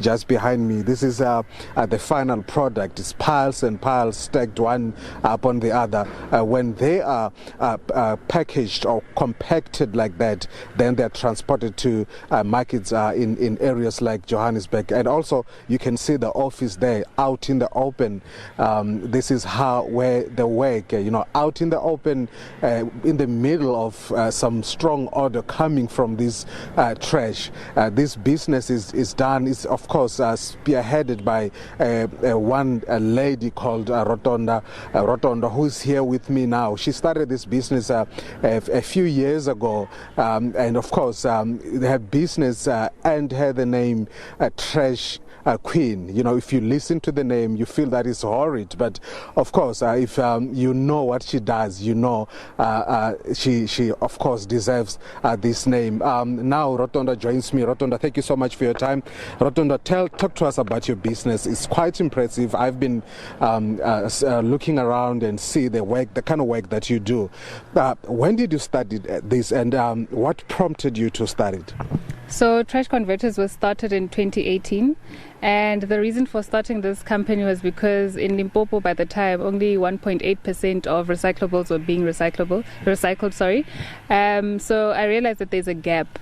Just behind me, this is the final product. It's piles and piles stacked one upon the other. When they are packaged or compacted like that, then they're transported to markets in areas like Johannesburg. And also, you can see the office there out in the open. This is where they work, out in the open, in the middle of some strong order coming from this trash. This business is done. It's of course spearheaded by one lady called Rotondwa, who is here with me now. She started this business a few years ago, and of course her business earned her the name Trash Queen. If you listen to the name, you feel that it's horrid, but of course if you know what she does, she of course deserves this name. Now Rotondwa joins me. Rotondwa, thank you so much for your time. Rotondwa, talk to us about your business. It's quite impressive. I've been looking around and see the kind of work that you do. When did you start this, and what prompted you to start it? So Trash Converters was started in 2018, and the reason for starting this company was because in Limpopo by the time only 1.8% of recyclables were being recycled. So I realized that there's a gap.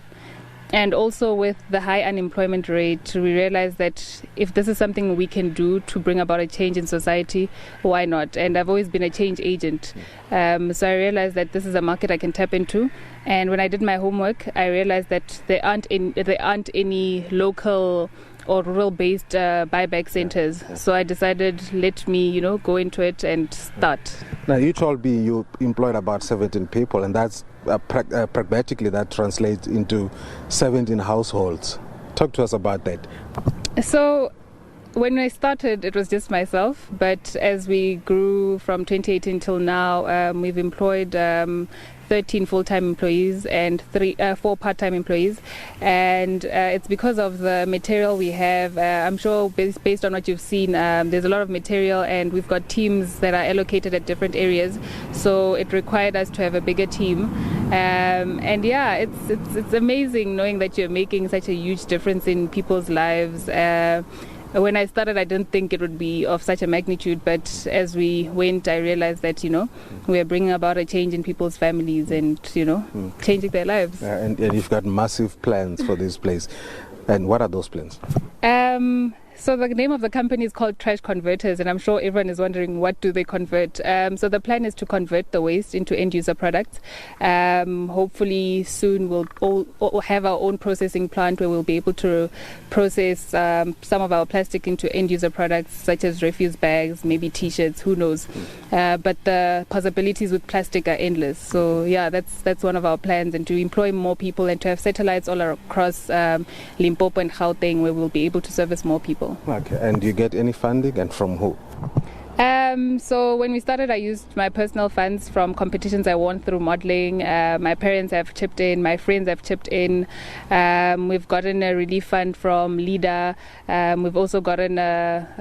And also with the high unemployment rate, we realized that if this is something we can do to bring about a change in society, why not? And I've always been a change agent. So I realized that this is a market I can tap into. And when I did my homework, I realized that there aren't any local or rural-based buyback centers. So I decided, let me, go into it and start. Now, you told me you employed about 17 people, and that's pragmatically that translates into 17 households. Talk to us about that. So when I started, it was just myself, but as we grew from 2018 till now, we've employed 13 full-time employees and 4 part-time employees, and it's because of the material we have. I'm sure based on what you've seen, there's a lot of material, and we've got teams that are allocated at different areas, so it required us to have a bigger team. And yeah, it's amazing knowing that you're making such a huge difference in people's lives. When I started, I didn't think it would be of such a magnitude, but as we went, I realized that, we are bringing about a change in people's families and, changing their lives. And you've got massive plans for this place. And what are those plans? So the name of the company is called Trash Converters, and I'm sure everyone is wondering, what do they convert? So the plan is to convert the waste into end-user products. Hopefully soon we'll all have our own processing plant where we'll be able to process some of our plastic into end-user products, such as refuse bags, maybe T-shirts, who knows. But the possibilities with plastic are endless. So yeah, that's one of our plans, and to employ more people and to have satellites all across Limpopo and Gauteng where we'll be able to service more people. Okay, and do you get any funding, and from who? So when we started, I used my personal funds from competitions I won through modeling. My parents have chipped in, my friends have chipped in. We've gotten a relief fund from LEADER. We've also gotten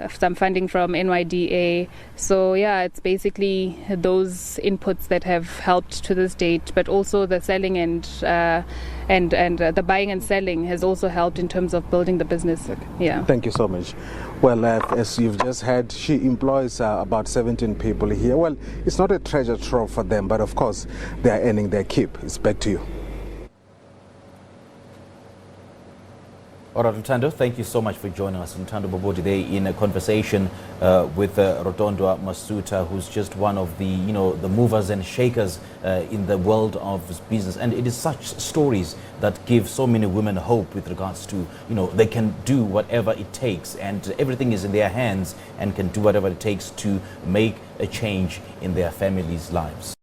some funding from NYDA. So yeah, it's basically those inputs that have helped to this date, but also the selling and the buying and selling has also helped in terms of building the business. Okay. Yeah. Thank you so much. Well, as you've just heard, she employs about 17 people here. Well, it's not a treasure trove for them, but of course they are earning their keep. It's back to you. All right, Lutendo, thank you so much for joining us. Lutendo Bobodi today in a conversation with Rotondwa Musitha, who's just one of the, the movers and shakers in the world of business. And it is such stories that give so many women hope with regards to, they can do whatever it takes, and everything is in their hands and can do whatever it takes to make a change in their families' lives.